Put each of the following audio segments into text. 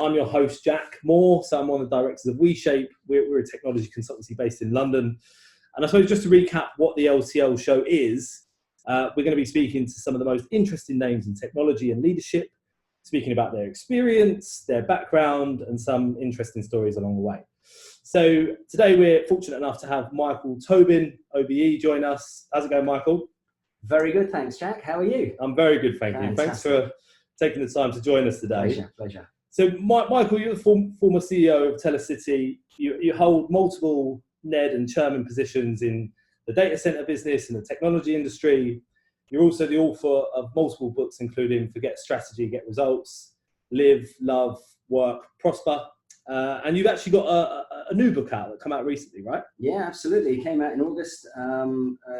I'm your host, Jack Moore. So I'm one of the directors of WeShape. We're a technology consultancy based in London. And I suppose just to recap what the LTL show is, we're going to be speaking to some of the most interesting names in technology and leadership, speaking about their experience, their background, and some interesting stories along the way. So today we're fortunate enough to have Michael Tobin OBE join us. How's it going, Michael? Very good, thanks, Jack. How are you? I'm very good, thank you. Fantastic. Thanks for taking the time to join us today. Pleasure. So, Michael, you're the former CEO of Telecity. You hold multiple NED and chairman positions in the data center business and the technology industry. You're also the author of multiple books, including Forget Strategy, Get Results, Live, Love, Work, Prosper. And you've actually got a new book out that came out recently, right? Yeah, absolutely. It came out in August.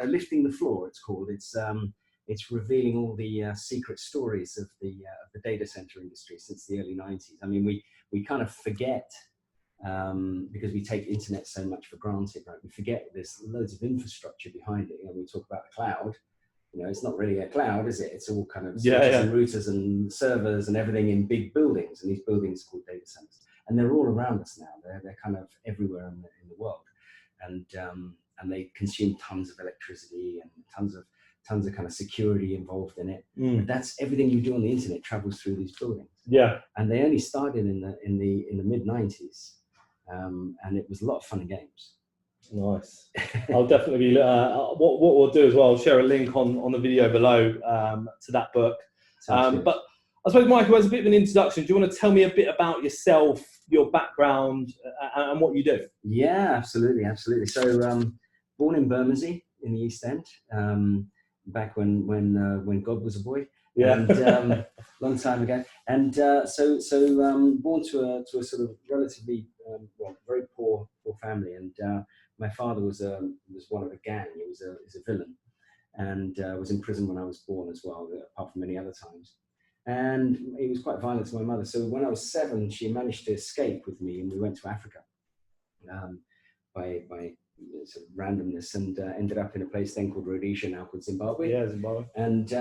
Lifting the Floor, it's called. It's revealing all the secret stories of the data center industry since the early 90s. I mean, we kind of forget, because we take internet so much for granted, right? We forget there's loads of infrastructure behind it. And we talk about the cloud. You know, it's not really a cloud, is it? It's all kind of switches and routers and servers and everything in big buildings. And these buildings are called data centers. And they're all around us now. They're kind of everywhere in the world. And they consume tons of electricity and tons of kind of security involved in it. But that's everything you do on the internet travels through these buildings. Yeah. And they only started in the mid 90s, and it was a lot of fun and games. Nice. I'll definitely be. What we'll do as well, I'll share a link on the video below to that book. But I suppose, Michael, as a bit of an introduction, do you want to tell me a bit about yourself, your background, and what you do? Yeah, absolutely. So, born in Bermondsey in the East End. Back when God was a boy, and long time ago, and born to a sort of relatively very poor family, and my father was one of a gang. He was a villain, and was in prison when I was born as well, apart from many other times. And he was quite violent to my mother. So when I was 7, she managed to escape with me, and we went to Africa by sort of randomness, and ended up in a place then called Rhodesia, now called Zimbabwe. Yeah, Zimbabwe. And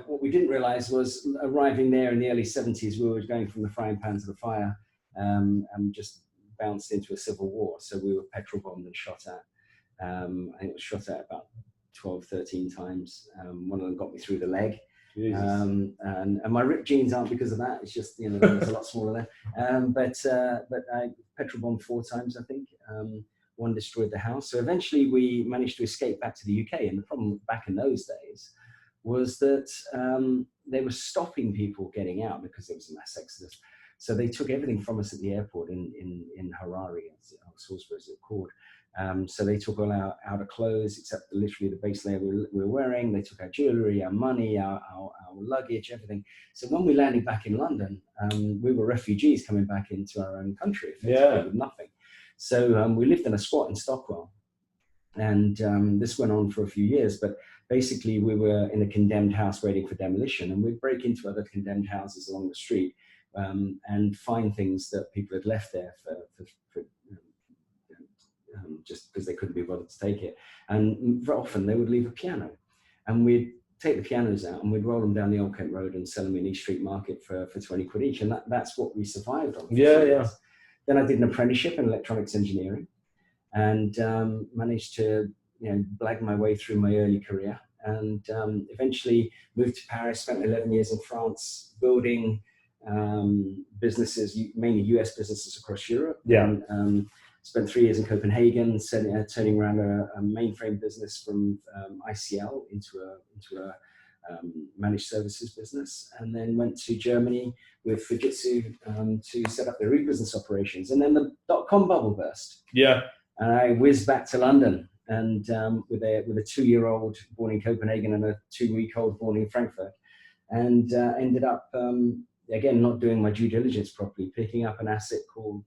what we didn't realize was, arriving there in the early 70s, we were going from the frying pan to the fire, and just bounced into a civil war. So we were petrol bombed and shot at. I think it was shot at about 12, 13 times. One of them got me through the leg. And my ripped jeans aren't because of that. It's just, you know, it's a lot smaller there. But I petrol bombed 4 times, I think. One destroyed the house. So eventually we managed to escape back to the UK. And the problem back in those days was that they were stopping people getting out because there was a mass exodus. So they took everything from us at the airport in Harare, Salisbury as it's called. So they took all our outer clothes, except literally the base layer we were wearing. They took our jewelry, our money, our luggage, everything. So when we landed back in London, we were refugees coming back into our own country, with nothing. So we lived in a squat in Stockwell. And this went on for a few years, but basically we were in a condemned house waiting for demolition, and we'd break into other condemned houses along the street and find things that people had left there for just because they couldn't be bothered to take it. And very often they would leave a piano, and we'd take the pianos out and we'd roll them down the Old Kent Road and sell them in East Street Market for 20 quid each. And that's what we survived on. Yeah. Then I did an apprenticeship in electronics engineering, and managed to, blag my way through my early career, and eventually moved to Paris, spent 11 years in France building businesses, mainly US businesses across Europe. And, spent 3 years in Copenhagen, turning around a mainframe business from ICL into a managed services business, and then went to Germany with Fujitsu to set up their e-business operations. And then the .com bubble burst. Yeah. And I whizzed back to London, and with a 2-year-old born in Copenhagen and a 2-week-old born in Frankfurt, and ended up again not doing my due diligence properly, picking up an asset called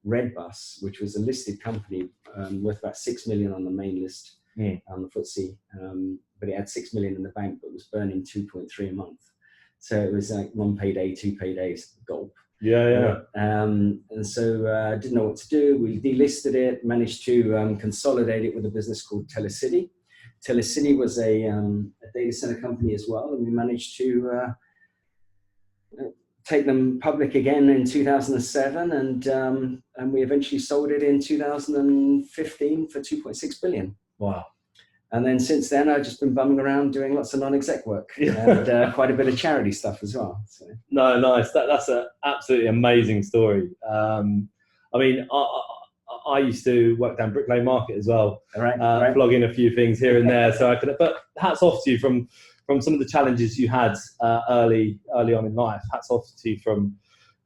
Redbus, which was a listed company worth about 6 million on the main list on the FTSE, but it had 6 million in the bank, but was burning 2.3 a month. So it was like 1 payday, 2 paydays, gulp. And so didn't know what to do. We delisted it, managed to consolidate it with a business called Telecity. Telecity was a data center company as well, and we managed to take them public again in 2007, and we eventually sold it in 2015 for 2.6 billion. Wow. And then since then, I've just been bumming around doing lots of non-exec work and quite a bit of charity stuff as well. So. No, nice. That's an absolutely amazing story. I mean, I used to work down Brick Lane Market as well, right. Plug in a few things here and there. So I could, but hats off to you from some of the challenges you had early on in life. Hats off to you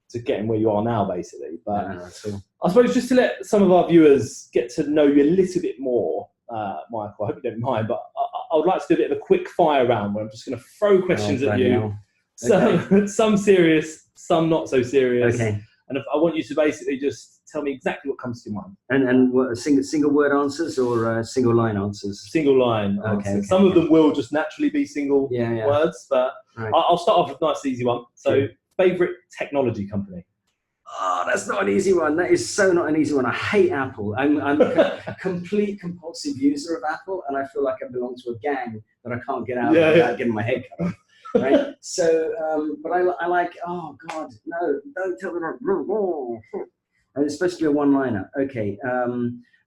to getting where you are now, basically. But I suppose just to let some of our viewers get to know you a little bit more, Michael, I hope you don't mind, but I would like to do a bit of a quick fire round where I'm just going to throw questions at you. Some serious, some not so serious. Okay. And I want you to basically just tell me exactly what comes to your mind. And what, single word answers or single line answers? Single line answers. Okay, some of them will just naturally be single words, but I'll start off with a nice easy one. So, favourite technology company? Oh, that's not an easy one. That is so not an easy one. I hate Apple. I'm a complete compulsive user of Apple, and I feel like I belong to a gang that I can't get out of without getting my head cut off. Right? So, but I like, oh God, no, don't tell me that. And it's supposed to be a one-liner. Okay,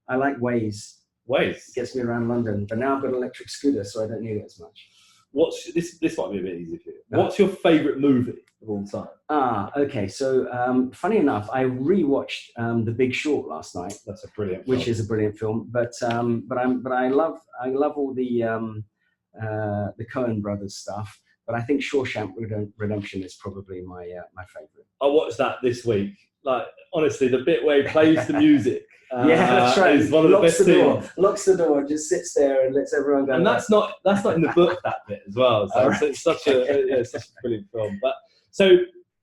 I like Waze. Waze? Gets me around London, but now I've got an electric scooter, so I don't need it as much. This might be a bit easy for you. What's your favourite movie of all time? Okay. So, funny enough, I rewatched The Big Short last night. That's a brilliant film. Which is a brilliant film. But I love all the Coen brothers stuff. But I think Shawshank Redemption is probably my favourite. I watched that this week. Like, honestly, the bit where he plays the music. That's right. Is one of the best scenes. Locks the door, just sits there and lets everyone go. And that's not in the book, that bit as well. So it's such a brilliant film. But so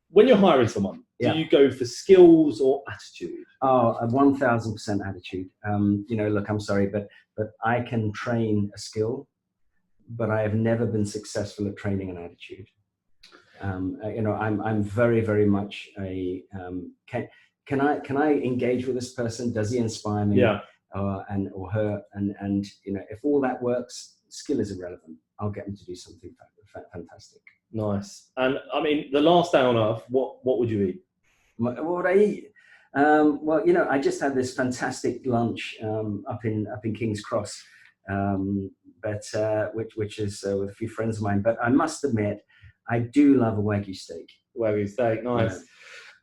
when you're hiring someone, do you go for skills or attitude? Oh, 1,000% attitude. Look, I'm sorry, but I can train a skill, but I have never been successful at training an attitude. I'm very, very much a can I engage with this person? Does he inspire me? Yeah. Or her? And if all that works, skill is irrelevant. I'll get them to do something fantastic. Nice. And I mean, the last day on earth, what would you eat? What would I eat? I just had this fantastic lunch up in King's Cross, which is with a few friends of mine. But I must admit, I do love a Wagyu steak. Wagyu steak, nice. Yeah.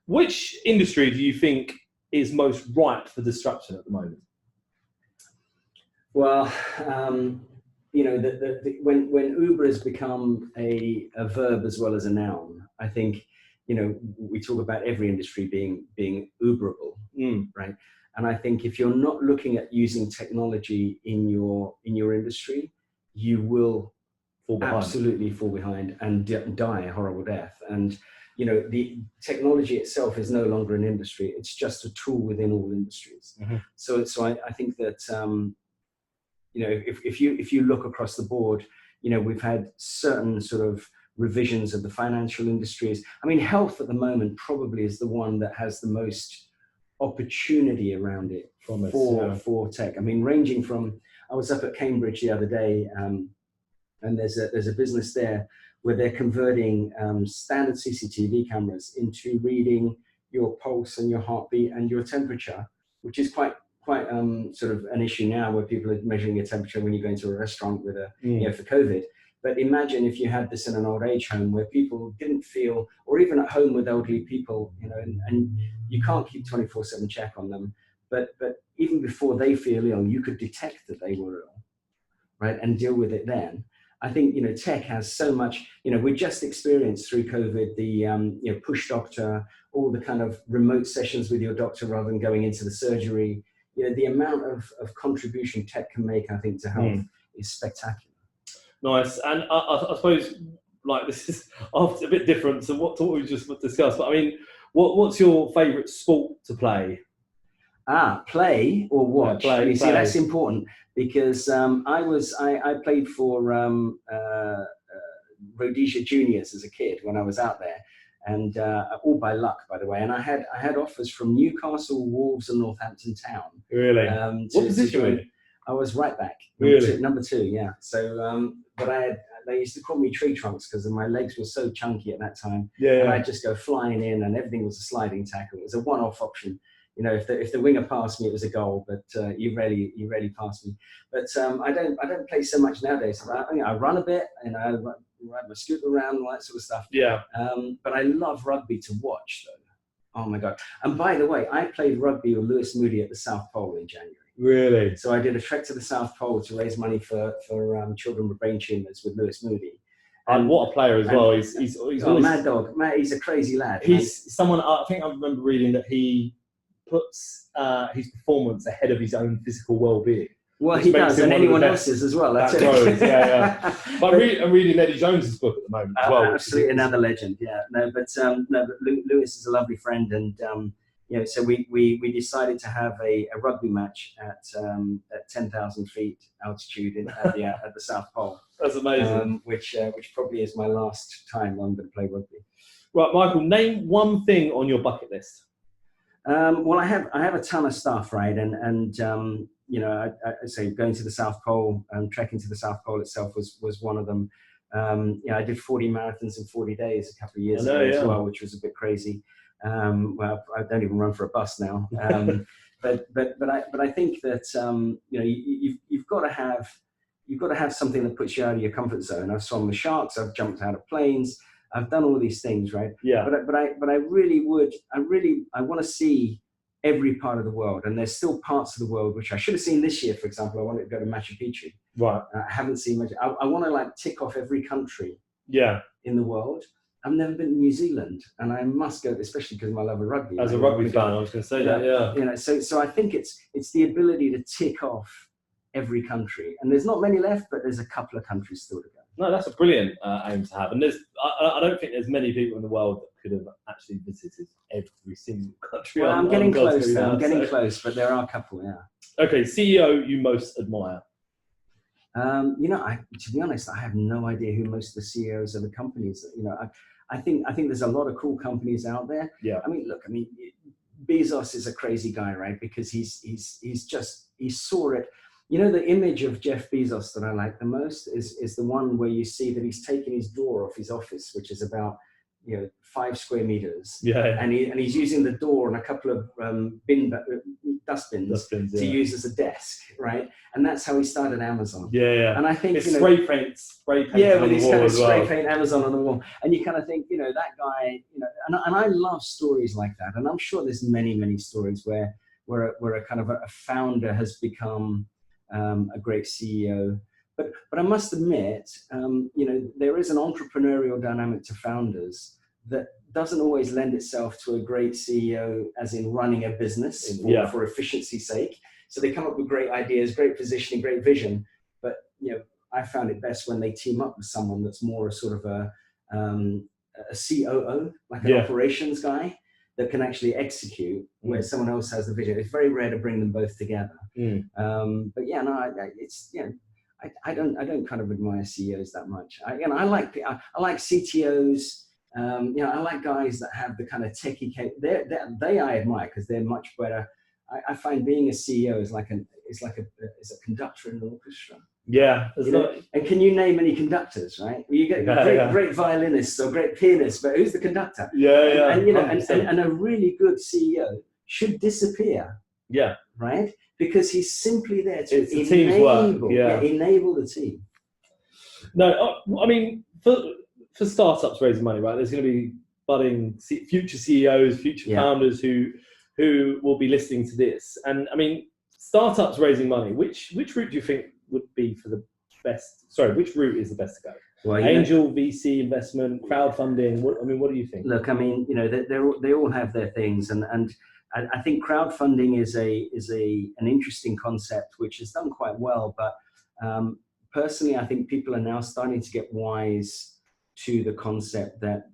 Which industry do you think is most ripe for disruption at the moment? Well, when Uber has become a verb as well as a noun, I think, we talk about every industry being Uberable, right? And I think if you're not looking at using technology in your industry, you will absolutely fall behind and die a horrible death. And the technology itself is no longer an industry; it's just a tool within all industries. Mm-hmm. So I think that if you look across the board, we've had certain sort of revisions of the financial industries. I mean, health at the moment probably is the one that has the most opportunity around it for tech. I mean, ranging from, I was up at Cambridge the other day, and there's a business there where they're converting standard CCTV cameras into reading your pulse and your heartbeat and your temperature, which is quite sort of an issue now, where people are measuring your temperature when you go into a restaurant with for COVID. But imagine if you had this in an old age home where people didn't feel, or even at home with elderly people, and you can't keep 24/7 check on them. But even before they feel ill, you could detect that they were ill, right, and deal with it then. I think tech has so much. We just experienced through COVID the push doctor, all the kind of remote sessions with your doctor rather than going into the surgery. The amount of contribution tech can make, I think, to health is spectacular. Nice. And I suppose, like, this is a bit different to what we just discussed. But I mean, what's your favourite sport to play? Play or watch? Yeah, play. See, that's important because I played for Rhodesia juniors as a kid when I was out there, and all by luck, by the way. And I had offers from Newcastle, Wolves, and Northampton Town. Really? What position were you? I was right back. Really? Number two, yeah. So, but I had they used to call me tree trunks because my legs were so chunky at that time. Yeah, and I'd just go flying in, and everything was a sliding tackle. It was a one-off option. If the winger passed me, it was a goal, but you rarely passed me. But I don't play so much nowadays. I run a bit, and I ride my scooter around and all that sort of stuff. Yeah. But I love rugby to watch, though. Oh my God! And by the way, I played rugby with Lewis Moody at the South Pole in January. Really? So I did a trek to the South Pole to raise money for children with brain tumours with Lewis Moody. And what a player as well. He's always, mad dog. He's a crazy lad. He's someone, I think I remember reading that he puts his performance ahead of his own physical well-being. Well, he does, and anyone else's as well. That's right. Yeah. But I'm reading Eddie Jones's book at the moment as well. Absolutely, another legend. Yeah, but Lewis is a lovely friend, and so we decided to have a rugby match at 10,000 feet altitude at the South Pole. That's amazing. Which probably is my last time I'm going to play rugby. Right, Michael, name one thing on your bucket list. Well, I have a ton of stuff, right? And I say going to the South Pole and trekking to the South Pole itself was one of them. I did 40 marathons in 40 days a couple of years ago as well, which was a bit crazy. Well, I don't even run for a bus now. But I think that you've got to have something that puts you out of your comfort zone. I've swum with sharks. I've jumped out of planes. I've done all these things, right? Yeah. But I really want to see every part of the world, and there's still parts of the world which I should have seen this year. For example, I wanted to go to Machu Picchu. Right. I haven't seen much. I want to tick off every country. Yeah. In the world. I've never been to New Zealand, and I must go, especially because of my love of rugby. As a rugby fan, I was going to say that. Yeah. So I think it's the ability to tick off every country, and there's not many left, but there's a couple of countries still to go. No, that's a brilliant aim to have, and I don't think there's many people in the world that could have actually visited every single country. Well, I'm getting close. I'm getting close, but there are a couple. Yeah. Okay, CEO you most admire. To be honest, I have no idea who most of the CEOs of the companies. I think there's a lot of cool companies out there. Yeah. Bezos is a crazy guy, right? Because he saw it. The image of Jeff Bezos that I like the most is the one where you see that he's taken his door off his office, which is about 5 square meters. Yeah. And he's using the door and a couple of dustbins to use as a desk, right? And that's how he started Amazon. Yeah. And I think it's spray paint. Yeah, with these kind of spray paint Amazon on the wall, and you kind of think, that guy, and I love stories like that. And I'm sure there's many stories where a kind of a founder has become a great CEO. But I must admit, there is an entrepreneurial dynamic to founders that doesn't always lend itself to a great CEO, as in running a business for efficiency's sake. So they come up with great ideas, great positioning, great vision. But I found it best when they team up with someone that's more a sort of a COO, like an operations guy, that can actually execute where someone else has the vision. It's very rare to bring them both together. I don't kind of admire CEOs that much. I like CTOs. I like guys that have the kind of techie. They I admire because they're much better. I find being a CEO is like a conductor in an orchestra. Yeah. And can you name any conductors, right? You get great violinists or great pianists, but who's the conductor? Yeah. And a really good CEO should disappear. Yeah. Right? Because he's simply there to enable the team. No, for startups raising money, right? There's going to be budding future CEOs, future founders who will be listening to this. And startups raising money, which route do you think would be for the best? Sorry, which route is the best to go? Well, Angel, VC investment, crowdfunding. What do you think? Look, they all have their things, and I think crowdfunding is an interesting concept which has done quite well. But personally, I think people are now starting to get wise to the concept that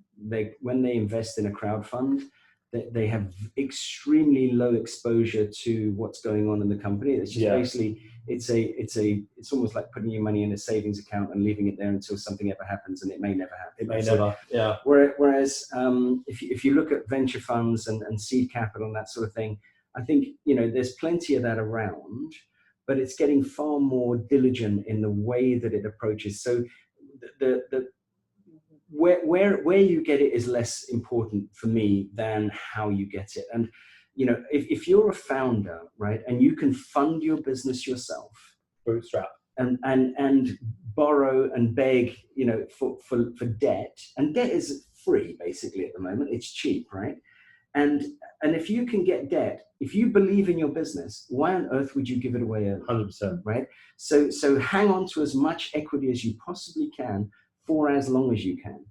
when they invest in a crowdfund, they have extremely low exposure to what's going on in the company. It's just basically it's almost like putting your money in a savings account and leaving it there until something ever happens, and it may never happen. It may never. Yeah. Whereas if you look at venture funds and seed capital and that sort of thing, I think there's plenty of that around, but it's getting far more diligent in the way that it approaches. So where you get it is less important for me than how you get it. And if you're a founder, right, and you can fund your business yourself, bootstrap, and borrow and beg, for debt, and debt is free basically at the moment. It's cheap, right? And if you can get debt, if you believe in your business, why on earth would you give it away early? 100%. Right? So hang on to as much equity as you possibly can for as long as you can.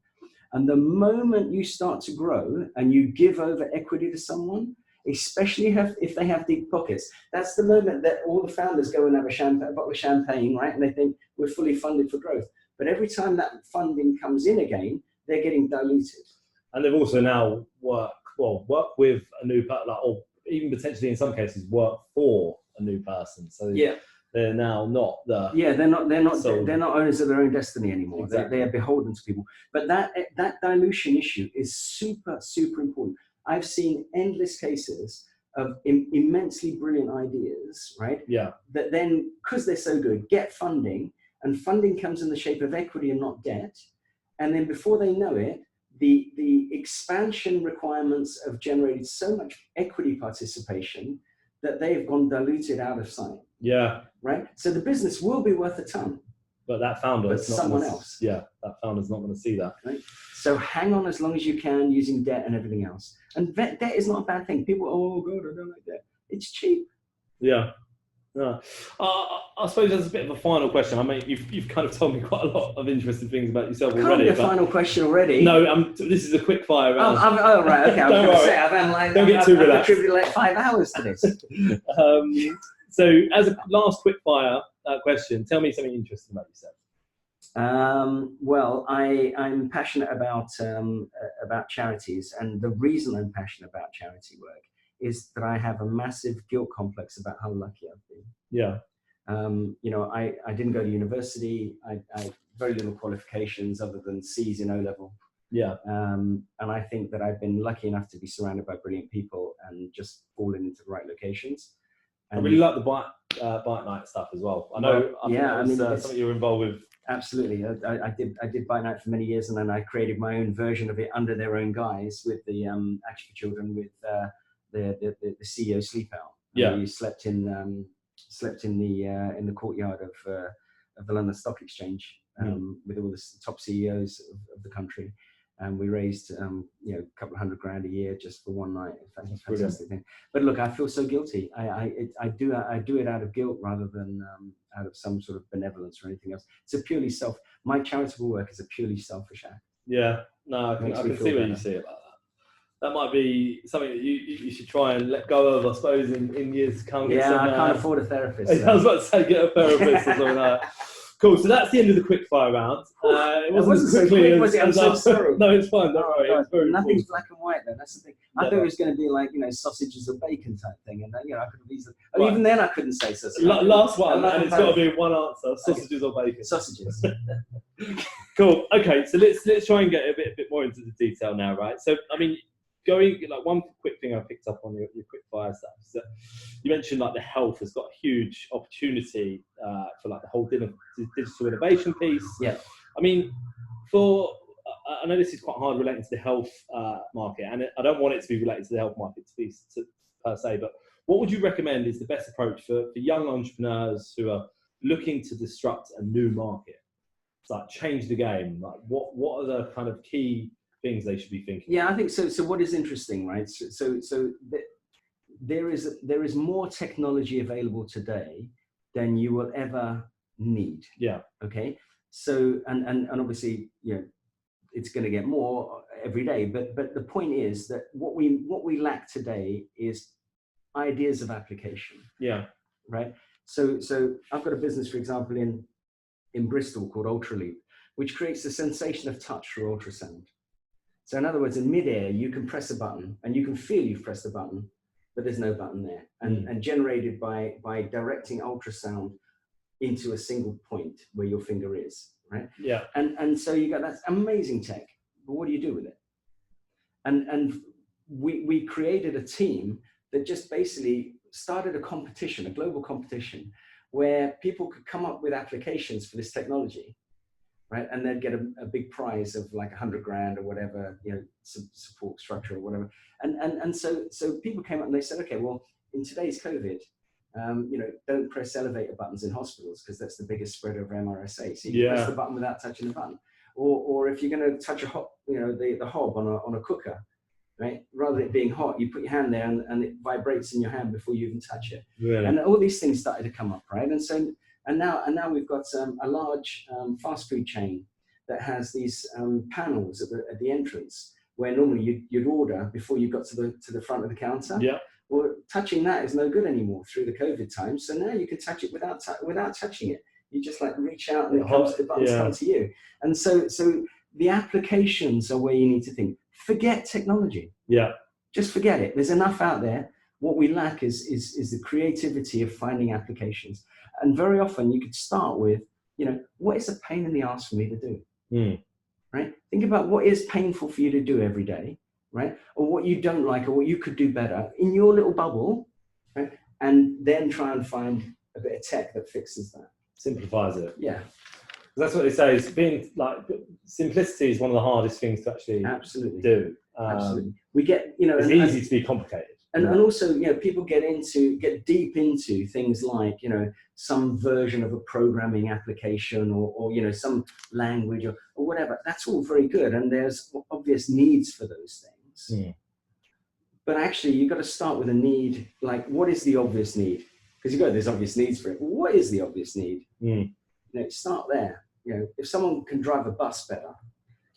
And the moment you start to grow and you give over equity to someone, especially if they have deep pockets, that's the moment that all the founders go and have a bottle of champagne, right? And they think we're fully funded for growth. But every time that funding comes in again, they're getting diluted. And they've also now work with a new person, or even potentially in some cases work for a new person. So yeah, they're now not the they're not owners of their own destiny anymore. Exactly. They are beholden to people. But that dilution issue is super important. I've seen endless cases of immensely brilliant ideas, right? Yeah. That then, because they're so good, get funding, and funding comes in the shape of equity and not debt. And then before they know it, the expansion requirements have generated so much equity participation that they have gone diluted out of sight. Yeah. Right? So the business will be worth a ton. But that founder is not someone else. Yeah, that founder's not going to see that. Right? So hang on as long as you can using debt and everything else. And debt is not a bad thing. People, oh God, I don't like debt. It's cheap. Yeah. No. I suppose there's a bit of a final question. I mean, you've kind of told me quite a lot of interesting things about yourself already. Can't be a final question already. No, this is a quick fire round. Oh, right, okay. I was going to say, I've contributed like 5 hours to this. So, as a last quick fire question, tell me something interesting about yourself. Well, I'm passionate about charities, and the reason I'm passionate about charity work is that I have a massive guilt complex about how lucky I've been. Yeah. I didn't go to university. I very little qualifications other than C's in O-level. Yeah. And I think that I've been lucky enough to be surrounded by brilliant people and just fallen into the right locations. And I really like the bike night stuff as well. I know. I think that was something you were involved with. Absolutely. I did bike night for many years, and then I created my own version of it under their own guise with the Action for Children with the CEO sleep out. Yeah. We slept in the courtyard of the London Stock Exchange with all the top CEOs of the country. And we raised, a couple of $100,000 a year just for one night. That's fantastic thing. But look, I feel so guilty. I do it out of guilt rather than out of some sort of benevolence or anything else. It's a purely my charitable work is a purely selfish act. Yeah, no, I can see where you see it about that. That might be something that you should try and let go of, I suppose, in years to come. Yeah, I can't afford a therapist. I was about to say, get a therapist or something like that. Cool, so that's the end of the quick fire round. It wasn't so quick, was it? I'm so sorry. No, it's fine, don't worry. Nothing's black and white though, that's the thing. I thought it was going to be like, sausages or bacon type thing, and I could have easily, even then I couldn't say sausages. Last one, and it's got to be one answer, sausages or bacon. Sausages. Cool, okay, so let's try and get a bit more into the detail now, right? So, I mean, one quick thing I picked up on your quick fire stuff is that you mentioned like the health has got a huge opportunity for like the whole digital innovation piece. Yeah. I mean, I know this is quite hard relating to the health market, and I don't want it to be related to the health market per se, but what would you recommend is the best approach for young entrepreneurs who are looking to disrupt a new market? It's like change the game. Like what are the kind of key things they should be thinking? Yeah, I think so. So what is interesting, right? So there is more technology available today than you will ever need. Yeah. Okay. So and obviously, it's going to get more every day. But the point is that what we lack today is ideas of application. Yeah. Right. So I've got a business, for example, in Bristol called Ultraleap, which creates the sensation of touch through ultrasound. So in other words, in midair, you can press a button and you can feel you've pressed a button, but there's no button there. And generated by directing ultrasound into a single point where your finger is, right? Yeah. And so you got that amazing tech, but what do you do with it? And we created a team that just basically started a competition, a global competition, where people could come up with applications for this technology. right? And they'd get a big prize of like 100 grand or whatever, support structure or whatever. And so people came up and they said, okay, well, in today's COVID, don't press elevator buttons in hospitals because that's the biggest spreader of MRSA. So you can press the button without touching the button. Or if you're going to touch the hob on a cooker, right? Rather than it being hot, you put your hand there and it vibrates in your hand before you even touch it. Really? And all these things started to come up, right? And now we've got a large fast food chain that has these panels at the entrance where normally you'd order before you got to the front of the counter. Yeah. Well, touching that is no good anymore through the COVID time. So now you can touch it without touching it. You just like reach out and the buttons come to you. And so the applications are where you need to think. Forget technology. Yeah. Just forget it. There's enough out there. What we lack is the creativity of finding applications. And very often you could start with, what is a pain in the ass for me to do? Right? Think about what is painful for you to do every day, right? Or what you don't like or what you could do better in your little bubble, right? And then try and find a bit of tech that fixes that. Simplifies it. Yeah. That's what they say. Is being like simplicity is one of the hardest things to actually do. Absolutely. We get, it's easy to be complicated. And also, people get deep into things like, some version of a programming application or some language or whatever. That's all very good. And there's obvious needs for those things. Mm. But actually, you've got to start with a need. Like, what is the obvious need? Because there's obvious needs for it. What is the obvious need? Mm. Start there. If someone can drive a bus better,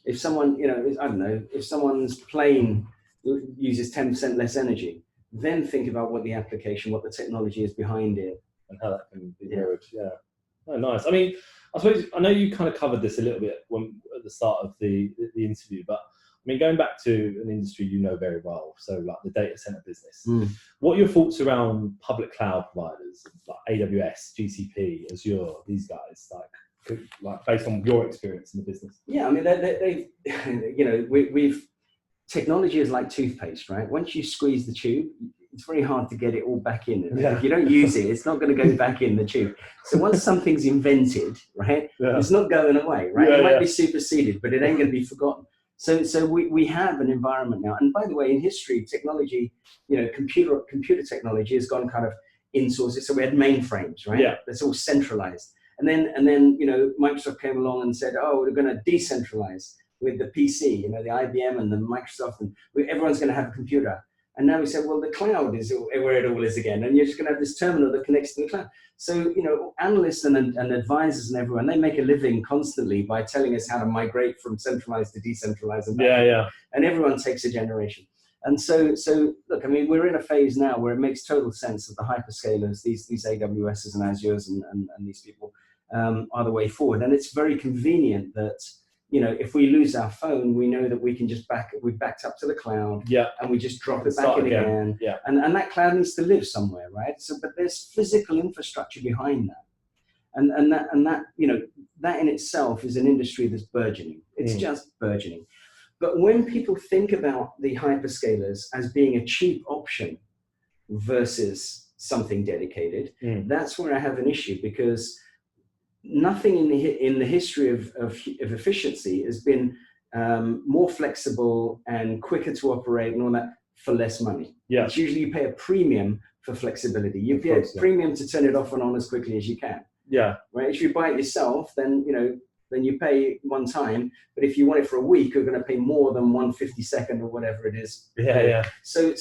if someone, I don't know, if someone's plane uses 10% less energy, then think about what the application, what the technology is behind it. And how that can be mirrored. Yeah. Oh, nice. I mean, I suppose, I know you kind of covered this a little bit at the start of the interview, but I mean, going back to an industry you know very well, so like the data center business, what are your thoughts around public cloud providers like AWS, GCP, Azure, these guys, like based on your experience in the business? Yeah, I mean, we've technology is like toothpaste, right? Once you squeeze the tube, it's very hard to get it all back in. Yeah. If you don't use it, it's not going to go back in the tube. So once something's invented, right, it's not going away, right? It might be superseded, but it ain't going to be forgotten. So we have an environment now. And by the way, in history, technology, computer technology has gone kind of insourced. So we had mainframes, right? Yeah. That's all centralized. And then Microsoft came along and said, oh, we're going to decentralize with the PC, the IBM and the Microsoft, and everyone's going to have a computer. And now we said, well, the cloud is where it all is again. And you're just going to have this terminal that connects to the cloud. So, analysts and advisors and everyone, they make a living constantly by telling us how to migrate from centralized to decentralized. And everyone takes a generation. And so look, I mean, we're in a phase now where it makes total sense that the hyperscalers, these AWSs and Azures and these people are the way forward. And it's very convenient that, if we lose our phone, we know that we can just we've backed up to the cloud, and we just drop it back in again. Yeah. And that cloud needs to live somewhere, right? So, but there's physical infrastructure behind that. And that in itself is an industry that's burgeoning. It's just burgeoning. But when people think about the hyperscalers as being a cheap option versus something dedicated, that's where I have an issue, because nothing in the history of efficiency has been more flexible and quicker to operate and all that for less money. Yeah. It's usually you pay a premium for flexibility. You pay a premium to turn it off and on as quickly as you can. Yeah. Right. If you buy it yourself, then you pay one time. But if you want it for a week, you're going to pay more than 1/52 or whatever it is. Yeah. So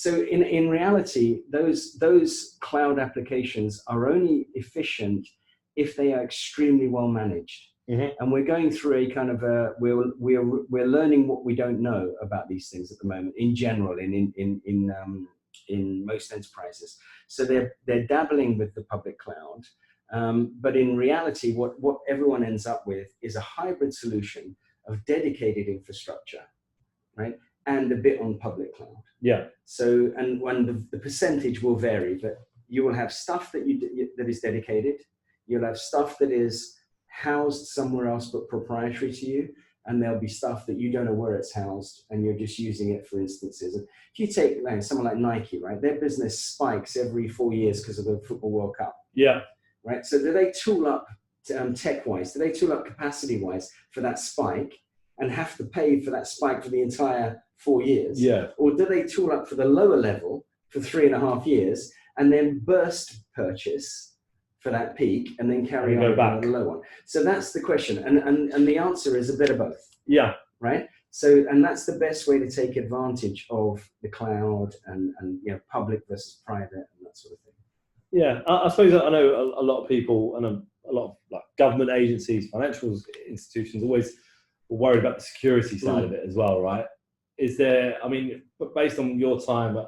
in reality, those cloud applications are only efficient if they are extremely well managed. And we're going through a kind of we're learning what we don't know about these things at the moment in general in most enterprises. So they're dabbling with the public cloud, but in reality, what everyone ends up with is a hybrid solution of dedicated infrastructure, right, and a bit on public cloud. Yeah. So and when the percentage will vary, but you will have stuff that is dedicated. You'll have stuff that is housed somewhere else but proprietary to you, and there'll be stuff that you don't know where it's housed and you're just using it for instances. If you take someone like Nike, right, their business spikes every 4 years because of the Football World Cup. Yeah. Right. So do they tool up tech-wise? Do they tool up capacity-wise for that spike and have to pay for that spike for the entire 4 years? Yeah. Or do they tool up for the lower level for 3.5 years and then burst purchase for that peak and then carry on back the low one? So that's the question. And the answer is a bit of both. Yeah. Right? So, and that's the best way to take advantage of the cloud and public versus private and that sort of thing. Yeah, I suppose I know a lot of people and a lot of like government agencies, financial institutions always worried about the security side of it as well, right? Is there, I mean, based on your time at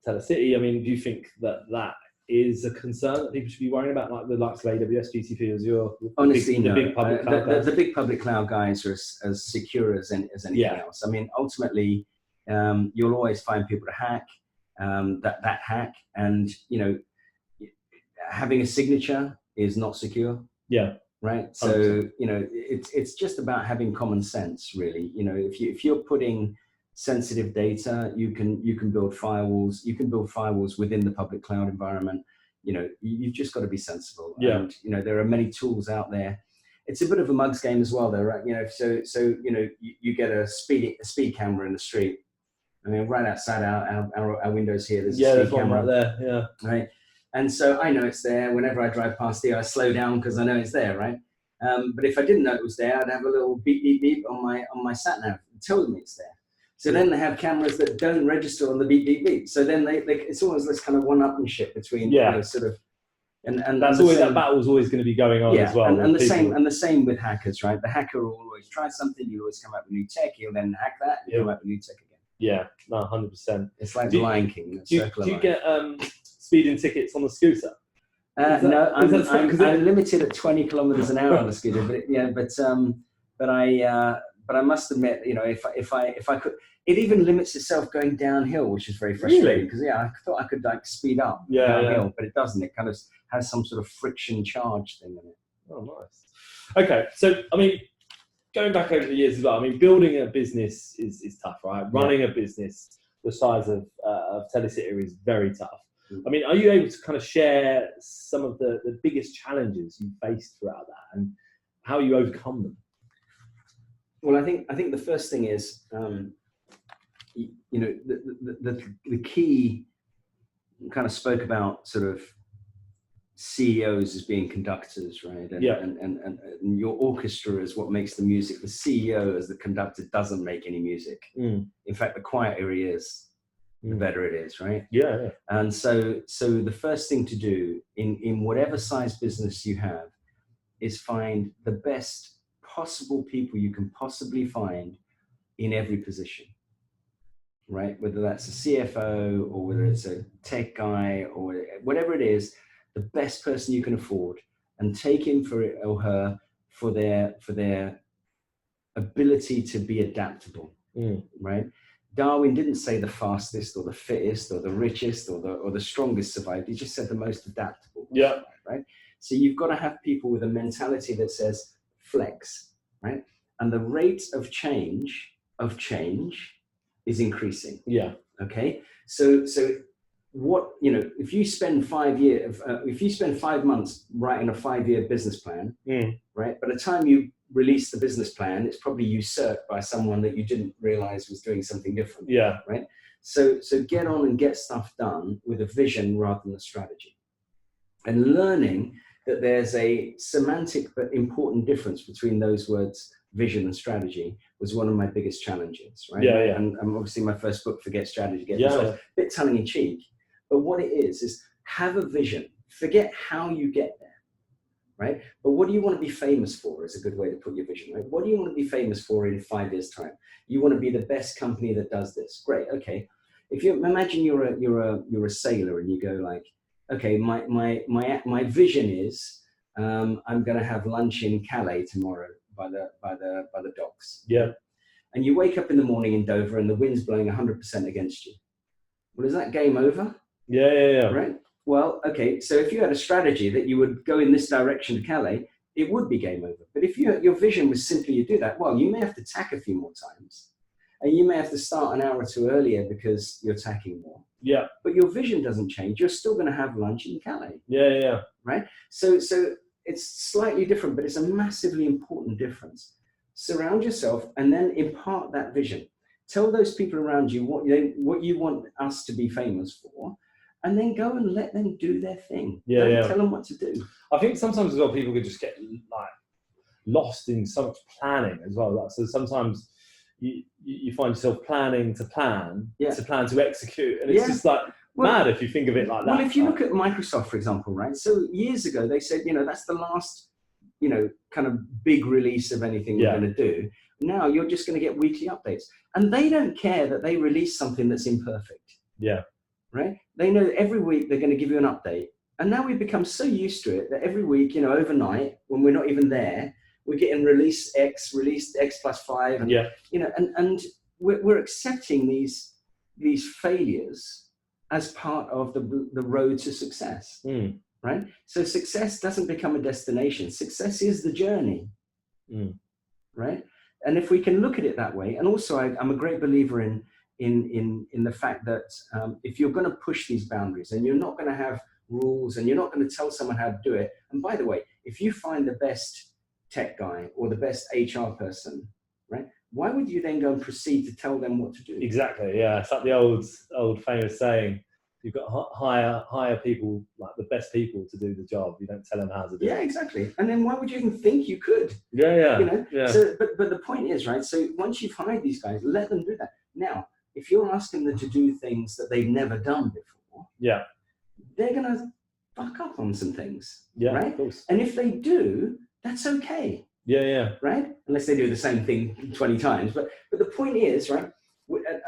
Telecity, I mean, do you think that is a concern that people should be worrying about, like the likes of AWS, GCP, Azure? Honestly, the no. big public cloud guys? The big public cloud guys are as secure as anything else. I mean, ultimately, you'll always find people to hack, that hack, and having a signature is not secure. Yeah. Right. So, it's just about having common sense, really. If you're putting sensitive data, you can build firewalls. You can build firewalls within the public cloud environment. You've just got to be sensible. Yeah. And, there are many tools out there. It's a bit of a mugs game as well, though, right? So you get a speed camera in the street. I mean, right outside our windows here, there's a speed camera right there. Yeah. Right. And so I know it's there. Whenever I drive past here, I slow down because I know it's there, right? But if I didn't know it was there, I'd have a little beep, beep, beep on my sat nav telling me it's there. So then they have cameras that don't register on the beep, beep, beep. So then it's always this kind of one-upmanship between, sort of, and that's always that battle's always going to be going on as well. And the same with hackers, right? The hacker will always try something. You always come up with new tech. He'll then hack that. And come up with new tech again. Yeah, no, 100%. It's like the Lion King. Do you get speeding tickets on the scooter? No, I'm limited at 20 kilometers an hour on the scooter. But I must admit, if I could, it even limits itself going downhill, which is very frustrating because I thought I could like speed up downhill, but it doesn't. It kind of has some sort of friction charge thing in it. Oh, nice. Okay, so I mean, going back over the years as well, I mean, building a business is tough, right? Running a business the size of Telecity is very tough. I mean, are you able to kind of share some of the biggest challenges you faced throughout that and how you overcome them? Well, I think the first thing is, the key kind of spoke about sort of CEOs as being conductors, right? And your orchestra is what makes the music. The CEO as the conductor doesn't make any music. In fact, the quieter he is, the better it is, right? Yeah. And so the first thing to do in whatever size business you have is find the best possible people you can possibly find in every position, right? Whether that's a CFO or whether it's a tech guy or whatever it is, the best person you can afford, and take him or her for their ability to be adaptable, right? Darwin didn't say the fastest or the fittest or the richest or the strongest survived. He just said the most adaptable. Yeah. Right. So you've got to have people with a mentality that says flex, right? And the rate of change is increasing. Yeah. Okay. So what, if you spend 5 years, if you spend 5 months writing a 5-year business plan, right? By the time you release the business plan, it's probably usurped by someone that you didn't realize was doing something different. Yeah. Right. So get on and get stuff done with a vision rather than a strategy, and learning that there's a semantic but important difference between those words, vision and strategy, was one of my biggest challenges. Right. Yeah. And obviously my first book, Forget Strategy, Get Results, a bit tongue in cheek, but what it is have a vision, forget how you get there. Right? But what do you want to be famous for is a good way to put your vision, right? What do you want to be famous for in 5 years' time? You want to be the best company that does this. Great. Okay. If you imagine you're a sailor and you go like, okay, my vision is I'm going to have lunch in Calais tomorrow by the docks. Yeah. And you wake up in the morning in Dover and the wind's blowing 100% against you. Well, is that game over? Yeah. Right. Well, okay, so if you had a strategy that you would go in this direction to Calais, it would be game over. But if your vision was simply you do that, well, you may have to tack a few more times. And you may have to start an hour or two earlier because you're tacking more. Yeah. But your vision doesn't change. You're still going to have lunch in Calais. Yeah. Right? So it's slightly different, but it's a massively important difference. Surround yourself and then impart that vision. Tell those people around you what you want us to be famous for, and then go and let them do their thing. Don't tell them what to do. I think sometimes as well, people could just get like lost in so much planning as well. Like, so sometimes you find yourself planning to plan, to execute, and it's just like mad if you think of it like that. Well, if you look at Microsoft, for example, right? So years ago, they said, that's the last, kind of big release of anything we're going to do. Now you're just going to get weekly updates, and they don't care that they release something that's imperfect. Yeah. Right? They know that every week they're going to give you an update, and now we've become so used to it that every week, overnight, when we're not even there, we're getting released X +5, and and we're accepting these failures as part of the road to success, right? So success doesn't become a destination. Success is the journey, right? And if we can look at it that way, and also I'm a great believer in the fact that if you're going to push these boundaries, and you're not going to have rules, and you're not going to tell someone how to do it. And by the way, if you find the best tech guy or the best HR person, right? Why would you then go and proceed to tell them what to do? Exactly. Yeah, it's like the old famous saying: you've got to hire people, like the best people, to do the job. You don't tell them how to do it. Yeah, exactly. And then why would you even think you could? Yeah. So, but the point is, right? So once you've hired these guys, let them do that. Now, if you're asking them to do things that they've never done before, they're gonna fuck up on some things, right? Of course. And if they do, that's okay. Right? Unless they do the same thing 20 times. But the point is, right?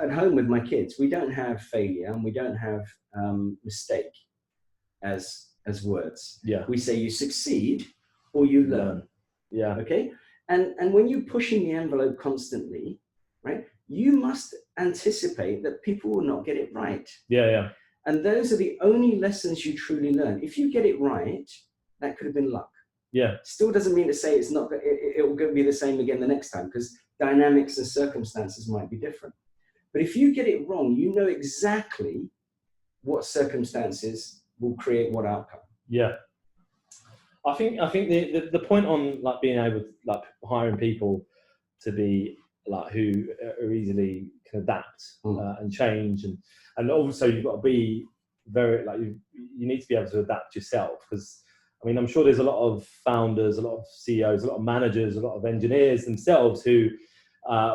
At home with my kids, we don't have failure, and we don't have mistake as words. We say you succeed or you learn. Okay. And when you're pushing the envelope constantly, right, you must anticipate that people will not get it right. And those are the only lessons you truly learn. If you get it right, that could have been luck. Still doesn't mean to say it's not. It will be the same again the next time, because dynamics and circumstances might be different. But if you get it wrong, you know exactly what circumstances will create what outcome. I think the point on like being able to like hiring people to be like who are easily can adapt and change, and also you've got to be very like you need to be able to adapt yourself, because I mean I'm sure there's a lot of founders, a lot of CEOs, a lot of managers, a lot of engineers themselves who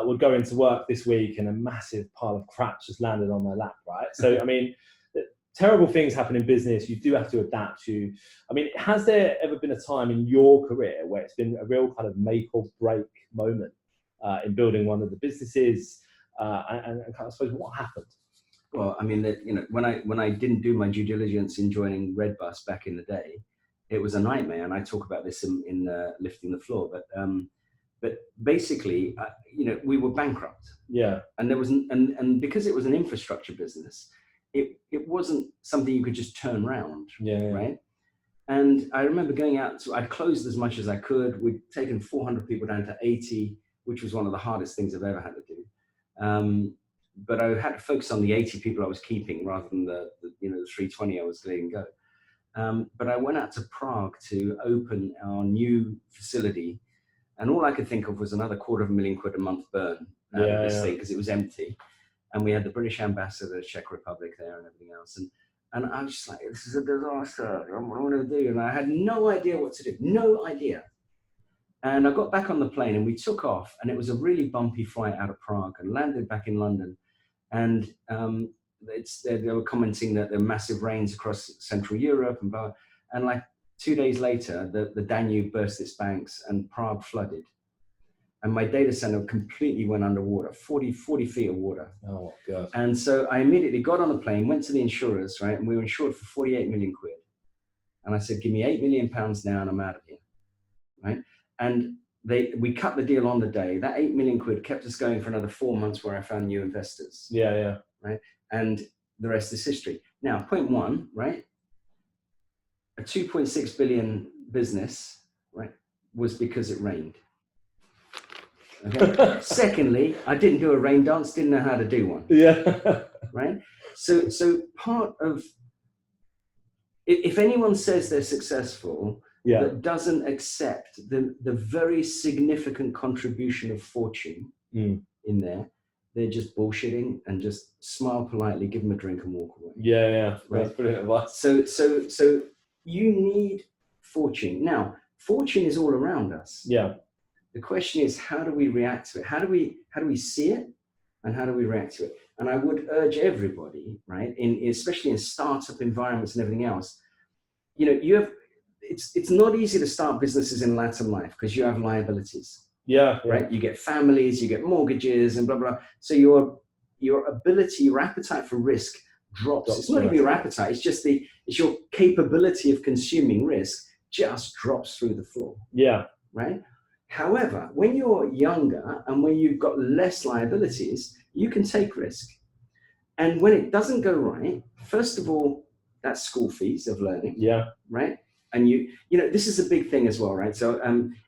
would go into work this week and a massive pile of crap just landed on their lap, right? So I mean, terrible things happen in business. You do have to adapt. I mean, has there ever been a time in your career where it's been a real kind of make or break moment in building one of the businesses, and kind of, I suppose, what happened? Well, I mean, when I didn't do my due diligence in joining Redbus back in the day, it was a nightmare, and I talk about this in Lifting the Floor. But basically, we were bankrupt. And there was and because it was an infrastructure business, it wasn't something you could just turn around. Right. And I remember going out. I closed as much as I could. We'd taken 400 people down to 80, which was one of the hardest things I've ever had to do. But I had to focus on the 80 people I was keeping rather than the 320 I was letting go. But I went out to Prague to open our new facility, and all I could think of was another £250,000 a month burn this thing, because it was empty. And we had the British ambassador, the Czech Republic there, and everything else. And I was just like, this is a disaster. What am I going to do? And I had no idea what to do. No idea. And I got back on the plane and we took off, and it was a really bumpy flight out of Prague, and landed back in London. And they were commenting that there were massive rains across Central Europe and blah. And like 2 days later, the Danube burst its banks and Prague flooded. And my data center completely went underwater, 40 feet of water. Oh, God. And so I immediately got on the plane, went to the insurers, right? And we were insured for 48 million quid. And I said, give me £8 million now and I'm out of here, right? And we cut the deal on the day. That 8 million quid kept us going for another 4 months, where I found new investors. Right? And the rest is history. Now, point one, right? A 2.6 billion business, right, was because it rained. Okay. Secondly, I didn't do a rain dance, didn't know how to do one. Right? So part of, if anyone says they're successful, Yeah. that doesn't accept the very significant contribution of fortune in there, they're just bullshitting, and just smile politely, give them a drink and walk away. Yeah. Right. That's brilliant advice. So you need fortune. Now, fortune is all around us. Yeah. The question is, how do we react to it? How do we see it, and how do we react to it? And I would urge everybody, right, especially in startup environments and everything else, it's not easy to start businesses in latter life because you have liabilities. Yeah. Right. You get families, you get mortgages, and blah blah. So your ability, your appetite for risk drops. It's not even your appetite. It's just it's your capability of consuming risk just drops through the floor. Yeah. Right. However, when you're younger and when you've got less liabilities, you can take risk. And when it doesn't go right, first of all, that's school fees of learning. Yeah. Right. And this is a big thing as well, right? So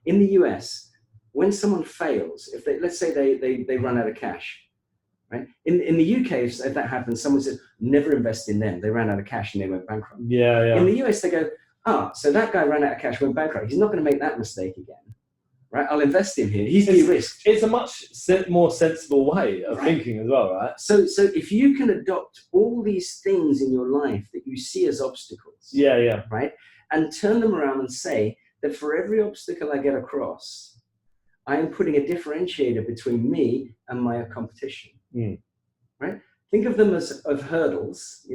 in the US, when someone fails, if let's say they run out of cash, right? In the UK, if that happens, someone says, never invest in them. They ran out of cash and they went bankrupt. Yeah. In the US, they go, so that guy ran out of cash, went bankrupt. He's not going to make that mistake again. Right? I'll invest in him. He's de-risked. It's a much more sensible way of thinking as well, right? So if you can adopt all these things in your life that you see as obstacles, yeah, right, and turn them around and say that for every obstacle I get across, I am putting a differentiator between me and my competition, right? Think of them as hurdles.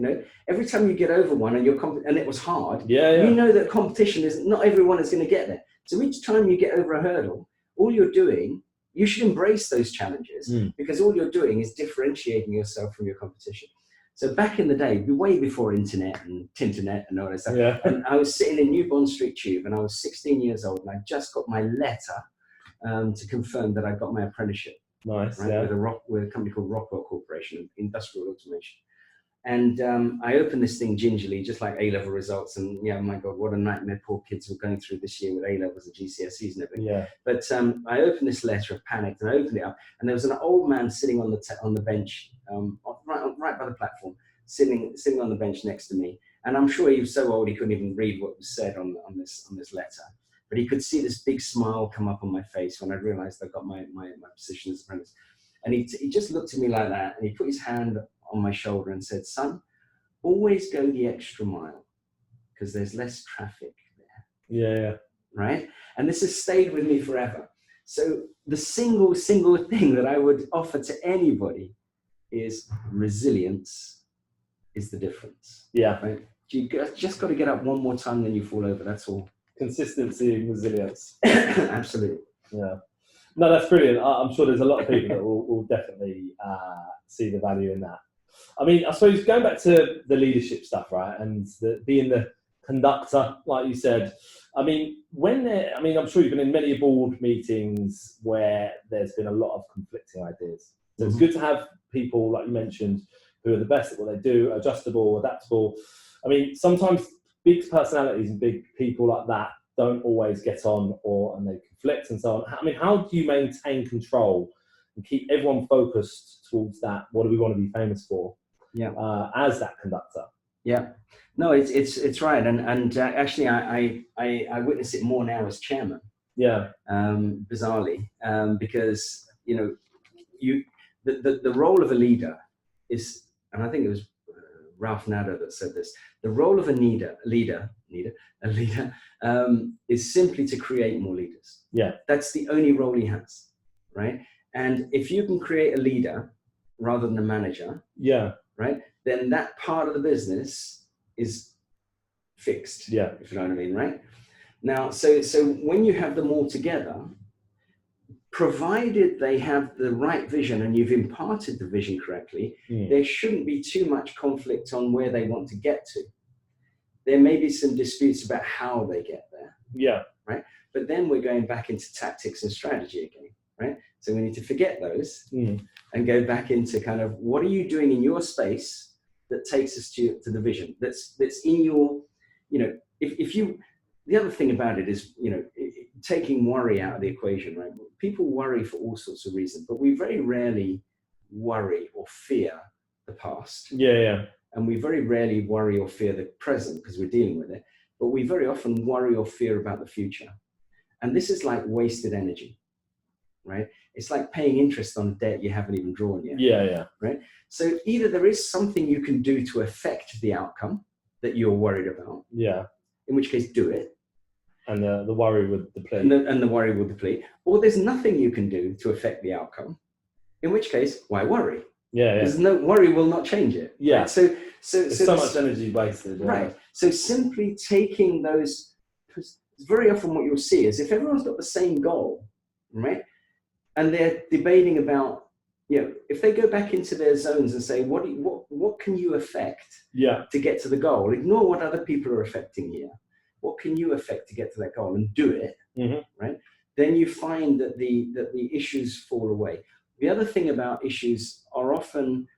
Every time you get over one and and it was hard, you know that competition is not everyone is going to get there. So each time you get over a hurdle, all you're doing, you should embrace those challenges because all you're doing is differentiating yourself from your competition. So back in the day, way before internet and Tinternet and all that stuff, and I was sitting in New Bond Street Tube and I was 16 years old and I just got my letter to confirm that I got my apprenticeship. Nice, right, with a company called Rockwell Corporation, Industrial Automation. And I opened this thing gingerly, just like A-level results. And my God, what a nightmare poor kids were going through this year with A-levels and GCSEs and everything. Yeah. But I opened this letter, I panicked, and I opened it up. And there was an old man sitting on the bench, right by the platform, sitting on the bench next to me. And I'm sure he was so old he couldn't even read what was said on this letter. But he could see this big smile come up on my face when I realized I got my position as apprentice. And he just looked at me like that, and he put his hand on my shoulder and said, "Son, always go the extra mile because there's less traffic there." Yeah. Right? And this has stayed with me forever. So the single thing that I would offer to anybody is resilience is the difference. Yeah. Right? You just got to get up one more time, then you fall over. That's all. Consistency and resilience. Absolutely. Yeah. No, that's brilliant. I'm sure there's a lot of people that will definitely see the value in that. I mean, I suppose going back to the leadership stuff, right, and being the conductor, like you said. I mean, I'm sure you've been in many board meetings where there's been a lot of conflicting ideas. So it's good to have people, like you mentioned, who are the best at what they do, adjustable, adaptable. I mean, sometimes big personalities and big people like that don't always get on and they conflict and so on. I mean, how do you maintain control and keep everyone focused towards that? What do we want to be famous for? Yeah. As that conductor. Yeah. No, it's right. And actually I witness it more now as chairman. Yeah. Bizarrely, because, the role of a leader is, and I think it was Ralph Nader that said this, the role of a leader is simply to create more leaders. Yeah. That's the only role he has, right? And if you can create a leader rather than a manager, right, then that part of the business is fixed. Yeah. If you know what I mean, right? Now, so when you have them all together, provided they have the right vision and you've imparted the vision correctly, there shouldn't be too much conflict on where they want to get to. There may be some disputes about how they get there. Yeah. Right. But then we're going back into tactics and strategy again. Right. So we need to forget those and go back into kind of what are you doing in your space that takes us to the vision that's in your, the other thing about it is, taking worry out of the equation, right? People worry for all sorts of reasons, but we very rarely worry or fear the past. Yeah. And we very rarely worry or fear the present because we're dealing with it. but we very often worry or fear about the future. And this is like wasted energy, right? It's like paying interest on a debt you haven't even drawn yet. Yeah. Right? So either there is something you can do to affect the outcome that you're worried about. Yeah. In which case, do it. And the worry would deplete. And the worry will deplete. Or there's nothing you can do to affect the outcome. In which case, why worry? Yeah. There's no worry will not change it. Yeah. Right? So much energy wasted. Right. So simply taking those, because very often what you'll see is if everyone's got the same goal, right, and they're debating about, if they go back into their zones and say, what can you affect to get to the goal? Ignore what other people are affecting here. What can you affect to get to that goal and do it, right? Then you find that the issues fall away. The other thing about issues are often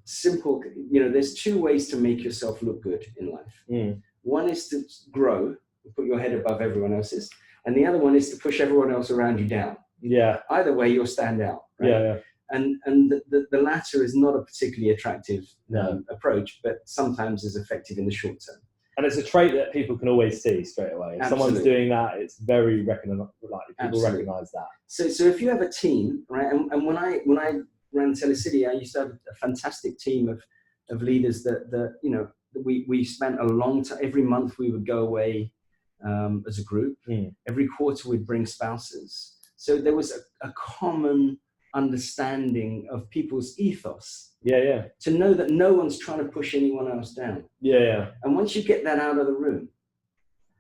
simple. There's two ways to make yourself look good in life. One is to grow, put your head above everyone else's, and the other one is to push everyone else around you down. Yeah. Either way, you'll stand out. Right? Yeah. And the latter is not a particularly attractive approach, but sometimes is effective in the short term. And it's a trait that people can always see straight away. If someone's doing that, it's very recognizable. People recognize that. So if you have a team, right? And when I ran Telecity, I used to have a fantastic team of leaders that we spent a long time. Every month we would go away as a group. Every quarter we'd bring spouses. So there was a common understanding of people's ethos. To know that no one's trying to push anyone else down. And once you get that out of the room,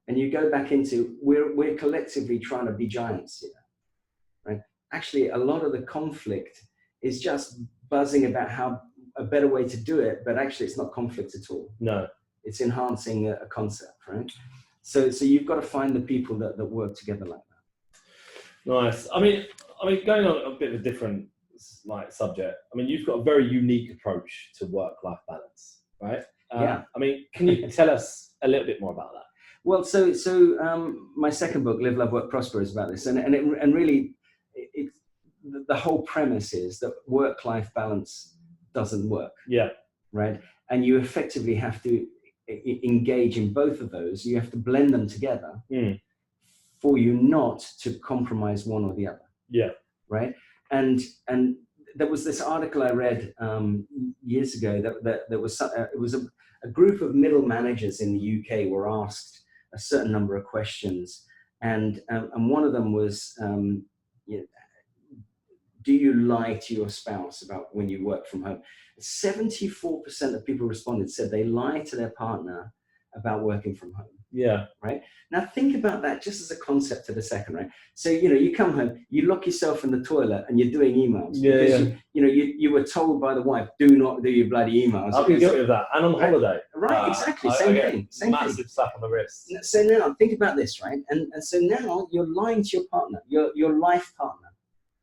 and you go back into we're collectively trying to be giants here, right? Actually, a lot of the conflict is just buzzing about how a better way to do it, but actually it's not conflict at all. No, it's enhancing a concept, right? So you've got to find the people that work together like that. Nice. I mean, going on a bit of a different subject. I mean, you've got a very unique approach to work-life balance, right? Can you tell us a little bit more about that? Well, so my second book, Live, Love, Work, Prosper, is about this, and really, the whole premise is that work-life balance doesn't work. Right, and you effectively have to engage in both of those. You have to blend them together for you not to compromise one or the other. Right. And there was this article I read years ago that was it was a group of middle managers in the UK were asked a certain number of questions, and one of them was, do you lie to your spouse about when you work from home? 74% of people responded said they lie to their partner about working from home. Right. Now think about that just as a concept for a second, right? So, you come home, you lock yourself in the toilet and you're doing emails. You were told by the wife, do not do your bloody emails. I've been guilty of that. And on holiday. Right, exactly. Same thing. Massive slap on the wrist. So now think about this, right? And so now you're lying to your partner, your life partner.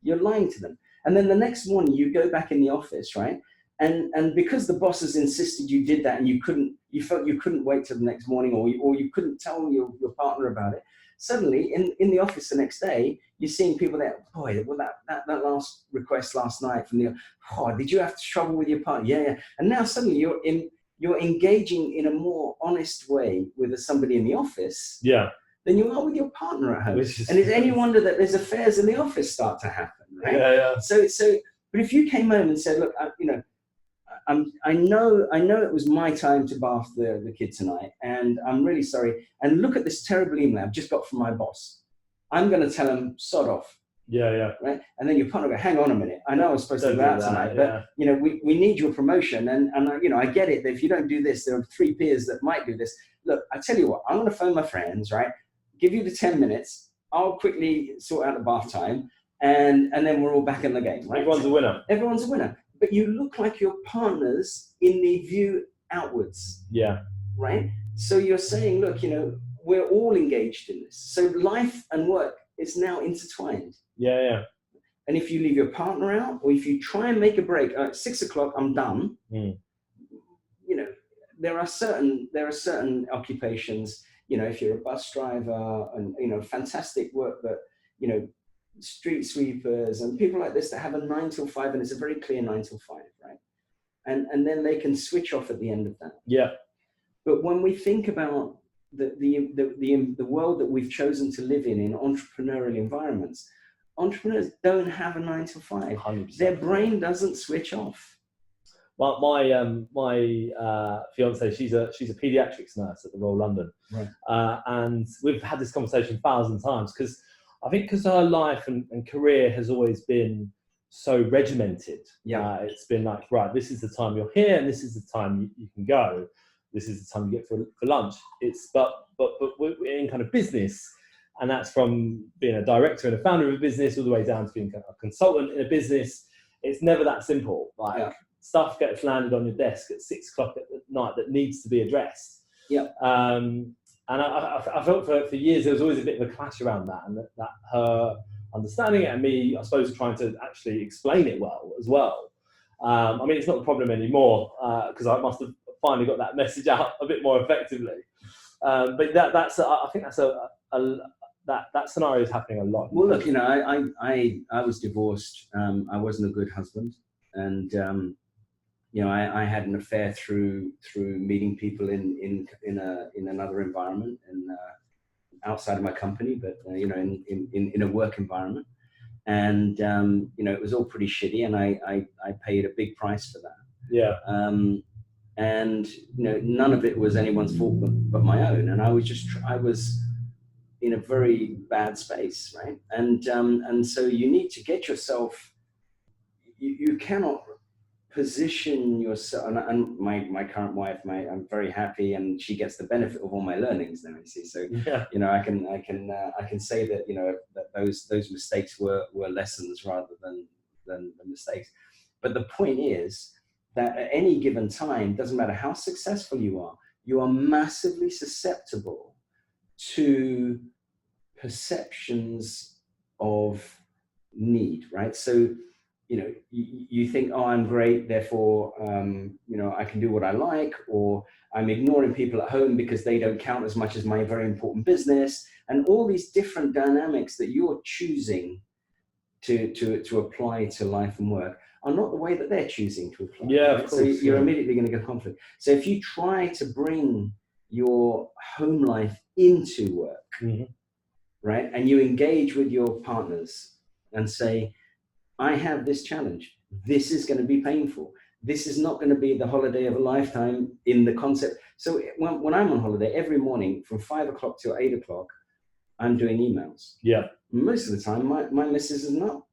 You're lying to them. And then the next morning you go back in the office, right? And because the bosses insisted you did that and you felt you couldn't wait till the next morning or you couldn't tell your partner about it, suddenly in the office the next day, you're seeing people there, boy, well, that last request last night from did you have trouble with your partner? Yeah. And now suddenly you're engaging in a more honest way with somebody in the office than you are with your partner at home. And it's any wonder that there's affairs in the office start to happen, right? So, but if you came home and said, look, I know it was my time to bath the kid tonight, and I'm really sorry. And look at this terrible email I've just got from my boss. I'm going to tell him, sod off. Right. And then your partner go, hang on a minute. I know I was supposed to go out tonight, but we need your promotion. And I get it that if you don't do this, there are 3 peers that might do this. Look, I tell you what, I'm going to phone my friends, right? Give you the 10 minutes. I'll quickly sort out the bath time. And then we're all back in the game, right? Everyone's a winner. Everyone's a winner. But you look like your partners in the view outwards. Right? So you're saying, look, we're all engaged in this. So life and work is now intertwined. And if you leave your partner out, or if you try and make a break, at 6 o'clock, I'm done. There are certain occupations, if you're a bus driver and, fantastic work, but, street sweepers and people like this that have a 9 till 5, and it's a very clear 9 till 5, right? And then they can switch off at the end of that. But when we think about the world that we've chosen to live in entrepreneurial environments, entrepreneurs don't have a 9 to 5. 100%. Their brain doesn't switch off. Well, my fiance, she's a paediatrics nurse at the Royal London, right. And we've had this conversation 1,000 times because I think because her life and career has always been so regimented. Yeah, it's been like, right, this is the time you're here, and this is the time you can go. This is the time you get for lunch. But we're in kind of business, and that's from being a director and a founder of a business all the way down to being a consultant in a business. It's never that simple. Like. Yeah. Stuff gets landed on your desk at 6 o'clock at night that needs to be addressed. Yeah. And I felt for years there was always a bit of a clash around that, and that her understanding it and me, I suppose, trying to actually explain it well as well. I mean, it's not the problem anymore because I must have finally got that message out a bit more effectively. But I think that scenario is happening a lot. Well, look, I was divorced. I wasn't a good husband, and I had an affair through meeting people in another environment and outside of my company, but in a work environment, and it was all pretty shitty, and I paid a big price for that. Yeah. And none of it was anyone's fault but my own, and I was in a very bad space, right? And so you need to get yourself. You cannot position yourself, and my current wife, I'm very happy, and she gets the benefit of all my learnings now. You see, so yeah. I can say that that those mistakes were lessons rather than mistakes. But the point is that at any given time, doesn't matter how successful you are massively susceptible to perceptions of need, right? So you think, oh, I'm great, therefore, I can do what I like, or I'm ignoring people at home because they don't count as much as my very important business, and all these different dynamics that you're choosing to apply to life and work are not the way that they're choosing to apply. Yeah, right? of course, so you're immediately going to get conflict. So if you try to bring your home life into work, mm-hmm. right, and you engage with your partners and say, I have this challenge. This is going to be painful. This is not going to be the holiday of a lifetime in the concept. So when I'm on holiday, every morning from 5 o'clock till 8 o'clock, I'm doing emails. Yeah. Most of the time, my missus is not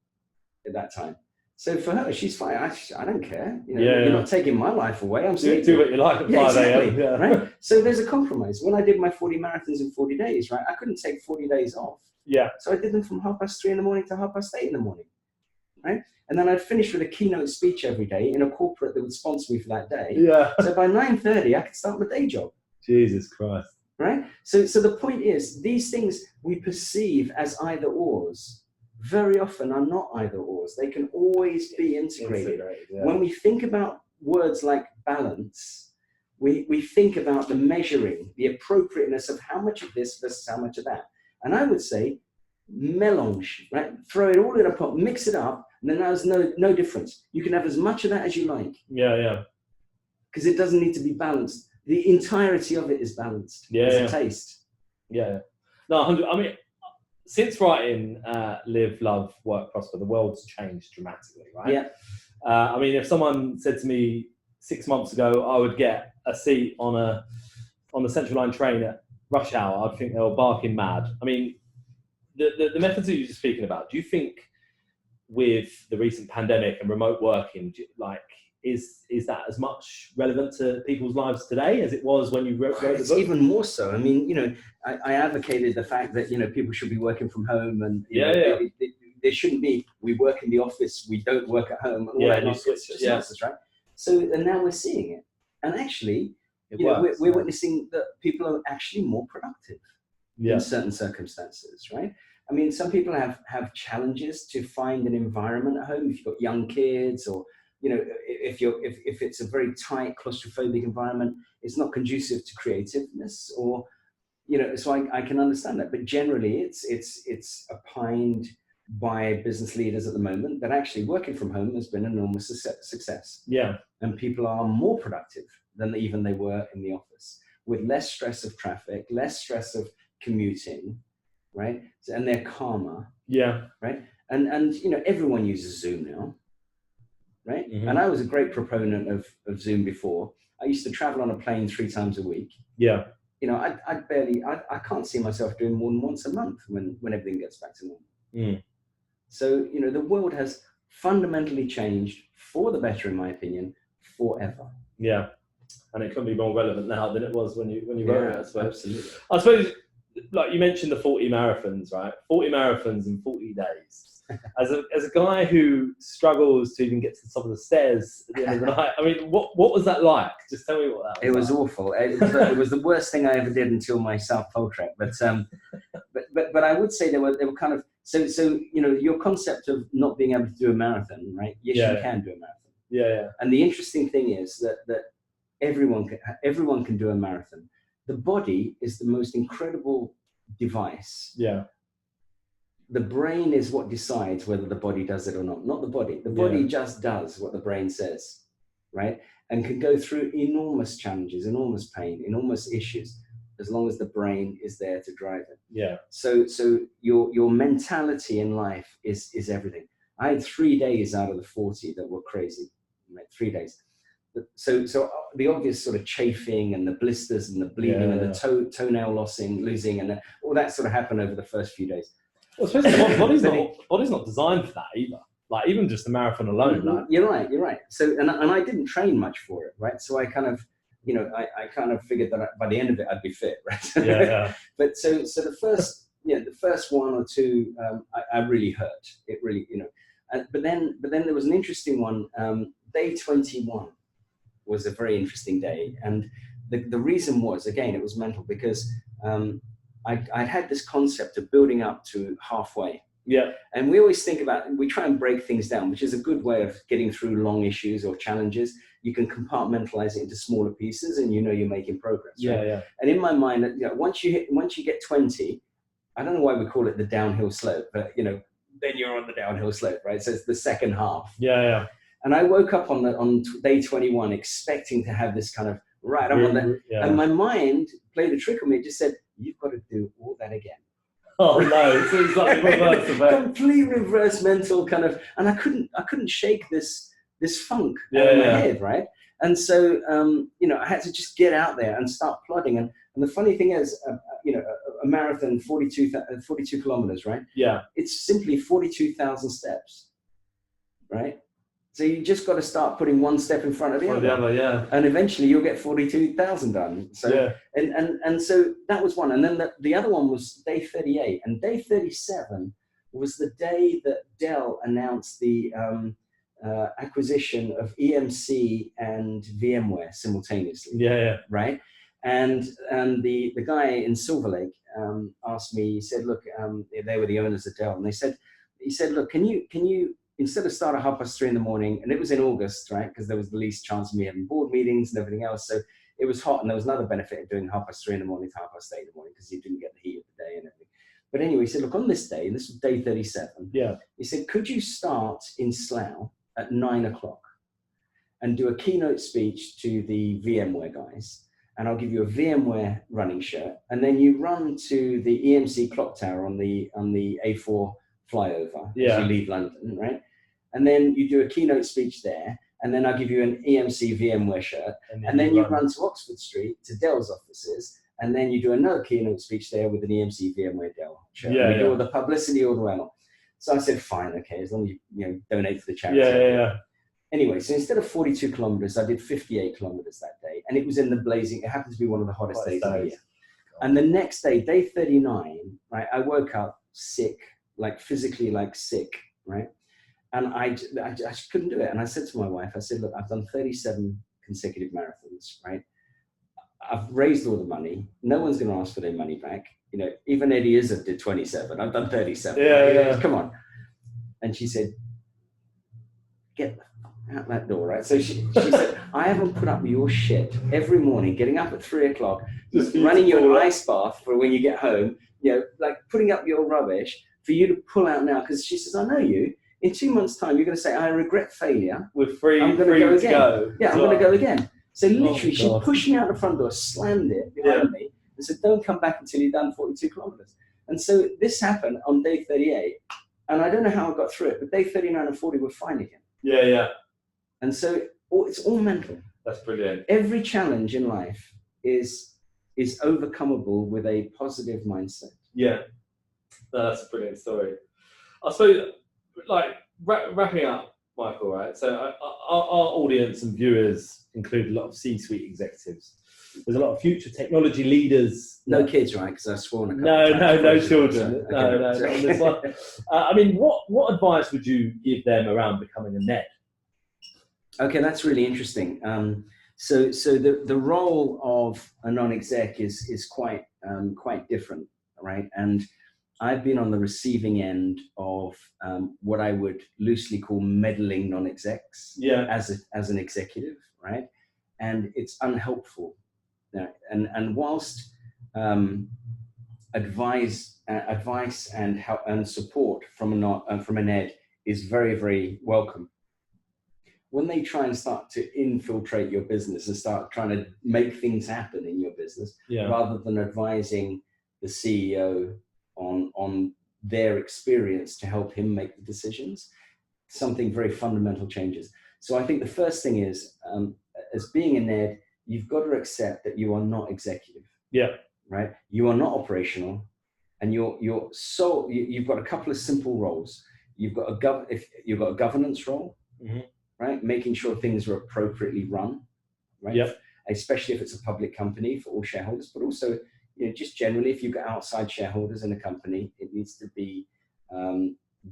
at that time. So for her, she's fine. I don't care. You're not taking my life away. I'm sleeping. Do what you like at 5 a.m. Yeah. Right? So there's a compromise. When I did my 40 marathons in 40 days, right, I couldn't take 40 days off. Yeah. So I did them from 3:30 in the morning to 8:30 in the morning. Right? And then I'd finish with a keynote speech every day in a corporate that would sponsor me for that day. Yeah. So by 9:30, I could start my day job. Jesus Christ. Right? So the point is, these things we perceive as either ors very often are not either ors. They can always be integrated. Yeah. When we think about words like balance, we think about the measuring, the appropriateness of how much of this versus how much of that. And I would say, melange, right? Throw it all in a pot, mix it up, and then there's no difference. You can have as much of that as you like. Yeah. Because it doesn't need to be balanced. The entirety of it is balanced. Yeah. It's a taste. Yeah. No, 100. I mean, since writing Live, Love, Work, Prosper, the world's changed dramatically, right? Yeah. I mean, if someone said to me 6 months ago I would get a seat on the Central Line train at rush hour, I'd think they were barking mad. I mean, the methods that you're speaking about, do you think with the recent pandemic and remote working, is that as much relevant to people's lives today as it was when you wrote the book? It's even more so. I mean, I advocated the fact that, people should be working from home, and there shouldn't be, we work in the office, we don't work at home. And all that nonsense, just nonsense, right? So, and now we're seeing it. And actually, we're witnessing that people are actually more productive in certain circumstances, right? I mean, some people have challenges to find an environment at home. If you've got young kids, or if it's a very tight, claustrophobic environment, it's not conducive to creativeness, or so I can understand that. But generally, it's opined by business leaders at the moment that actually working from home has been an enormous success. Yeah, and people are more productive than even they were in the office. with less stress of traffic, less stress of commuting, right? And they're calmer. Yeah. Right. And you know, everyone uses Zoom now. Right. Mm-hmm. And I was a great proponent of Zoom before. I used to travel on a plane 3 times a week. Yeah. You know, I can't see myself doing more than once a month when everything gets back to normal. Mm. So, you know, the world has fundamentally changed for the better, in my opinion, forever. Yeah. And it couldn't be more relevant now than it was when you wrote it, I suppose. Absolutely. I suppose, like you mentioned the 40 marathons, right? 40 marathons in 40 days. As a guy who struggles to even get to the top of the stairs at the end of the night, I mean, what was that like? Just tell me what that was. It was awful. It was the worst thing I ever did until my South Pole trek. But I would say they were kind of so you know, your concept of not being able to do a marathon, right? Yes, you can do a marathon. Yeah. And the interesting thing is that everyone can do a marathon. The body is the most incredible device. Yeah. The brain is what decides whether the body does it or not the body. The body just does what the brain says, right? And can go through enormous challenges, enormous pain, enormous issues, as long as the brain is there to drive it. Yeah. So your mentality in life is everything. I had 3 days out of the 40 that were crazy, right? 3 days. So the obvious sort of chafing and the blisters and the bleeding and the toenail losing and all that sort of happened over the first few days. Well, especially the body's not designed for that either. Like even just the marathon alone. Like. You're right. So and I didn't train much for it, right? So I kind of, you know, I kind of figured that by the end of it I'd be fit, right? Yeah. But so the first 1 or 2, I really hurt. It really, you know. But then there was an interesting one. Day 21 was a very interesting day, and the reason was, again, it was mental because I had this concept of building up to halfway. Yeah. And we always we try and break things down, which is a good way of getting through long issues or challenges. You can compartmentalize it into smaller pieces and you know you're making progress. Right? Yeah. And in my mind, you know, once you get 20, I don't know why we call it the downhill slope, but you know, then you're on the downhill slope, right? So it's the second half. Yeah. And I woke up on day 21 expecting to have this kind of, right, I'm on that. Yeah. And my mind played a trick on me. It just said, you've got to do all that again. Oh no! So it's like the reverse of it. Complete reverse mental kind of, and I couldn't shake this funk out of my head, right? And so you know, I had to just get out there and start plodding. And the funny thing is, you know, a marathon, 42 kilometers, right? Yeah. It's simply 42,000 steps, right? So you just got to start putting one step in front of the other. Yeah. And eventually you'll get 42,000 done. So and so that was one. And then the other one was day 38. And day 37 was the day that Dell announced the acquisition of EMC and VMware simultaneously. Yeah. Right. And the guy in Silver Lake asked me, he said, look, they were the owners of Dell. And he said, look, can you instead of start at 3:30 in the morning, and it was in August, right? Because there was the least chance of me having board meetings and everything else. So it was hot, and there was another benefit of doing 3:30 in the morning to 8:30 in the morning because you didn't get the heat of the day and everything. But anyway, he said, look, on this day, and this was day 37. Yeah. He said, could you start in Slough at 9 o'clock and do a keynote speech to the VMware guys? And I'll give you a VMware running shirt, and then you run to the EMC clock tower on the A4 flyover as you leave London, right? And then you do a keynote speech there, and then I'll give you an EMC VMware shirt, and then you run to Oxford Street to Dell's offices, and then you do another keynote speech there with an EMC VMware Dell shirt. You do all the publicity all the way along. So I said, fine, okay, as long as you donate to the charity. Yeah. Anyway, so instead of 42 kilometers, I did 58 kilometers that day, and it was in the blazing. It happened to be one of the hottest days of the year. And the next day, day 39, right, I woke up sick, like physically like sick, right? And I just couldn't do it. And I said to my wife, I said, look, I've done 37 consecutive marathons, right? I've raised all the money. No one's going to ask for their money back. You know, even Eddie Izzard did 27. I've done 37. Yeah. Come on. And she said, get out that door, right? So she said, I haven't put up with your shit every morning, getting up at 3 o'clock, running your ice bath for when you get home, you know, like putting up your rubbish for you to pull out now. Because she says, I know you. In 2 months' time, you're going to say, I regret failure. We're free. I'm going to go again. Yeah, I'm going to go again. So literally, she God. pushed me out the front door, slammed it behind me, and said, "Don't come back until you've done 42 kilometers." And so this happened on day 38, and I don't know how I got through it, but day 39 and 40 were fine again. Yeah. And so it's all mental. That's brilliant. Every challenge in life is overcomable with a positive mindset. Yeah, that's a brilliant story. I suppose, like, wrapping up, Michael, right? So our audience and viewers include a lot of C-suite executives. There's a lot of future technology leaders. No kids, right? Because I've sworn a couple No times. children. Okay. No, not on this one. I mean, what advice would you give them around becoming a NED? Okay, that's really interesting. So the role of a non-exec is quite different, right? And I've been on the receiving end of what I would loosely call meddling non-execs as an executive, right? And it's unhelpful. And whilst advice and help and support from an ed is very, very welcome, when they try and start to infiltrate your business and start trying to make things happen in your business, rather than advising the CEO on their experience to help him make the decisions, something very fundamental changes. So I think the first thing is, as being an ed, you've got to accept that you are not executive. Yeah. Right? You are not operational, and you've got a couple of simple roles. You've got a governance role, right? Making sure things are appropriately run, right? Yep. Especially if it's a public company for all shareholders, but also, just generally, if you've got outside shareholders in a company, it needs to be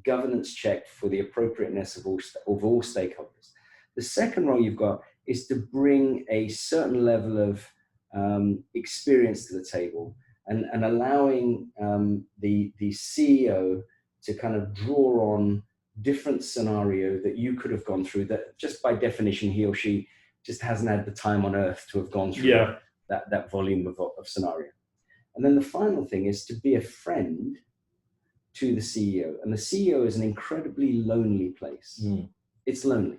governance checked for the appropriateness of all stakeholders. The second role you've got is to bring a certain level of experience to the table, and allowing the CEO to kind of draw on different scenario that you could have gone through, that just by definition he or she just hasn't had the time on earth to have gone through that volume of scenario. And then the final thing is to be a friend to the CEO. And the CEO is an incredibly lonely place. It's lonely.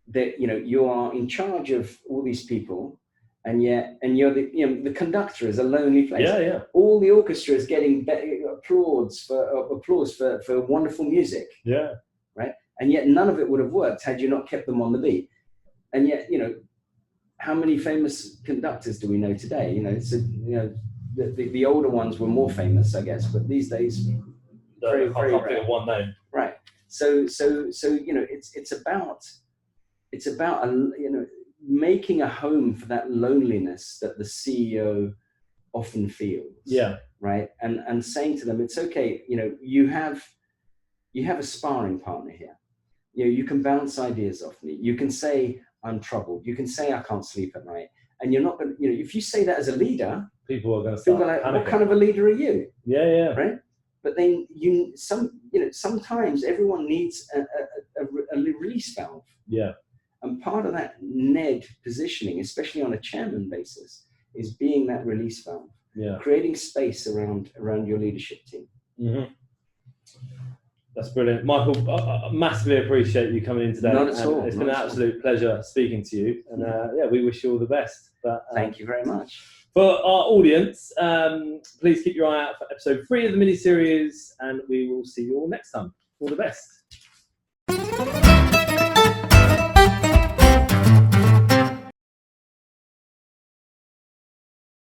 That you are in charge of all these people, and you're the conductor is a lonely place. All the orchestra is getting applause for wonderful music. Right. And yet none of it would have worked had you not kept them on the beat. And yet, how many famous conductors do we know today? The older ones were more famous, I guess, but these days, very rare. One name. Right. So it's about making a home for that loneliness that the CEO often feels. Right. And saying to them, it's okay. You have a sparring partner here. You can bounce ideas off me. You can say, I'm troubled. You can say, I can't sleep at night. And you're not going to, if you say that as a leader, people are going to start like, what kind of a leader are you? Right. But then sometimes everyone needs a release valve. And part of that NED positioning, especially on a chairman basis, is being that release valve. Creating space around your leadership team. That's brilliant. Michael, I massively appreciate you coming in today. Not at all. It's been an absolute pleasure speaking to you. And we wish you all the best. But, thank you very much. For our audience, please keep your eye out for episode 3 of the mini-series, and we will see you all next time. All the best.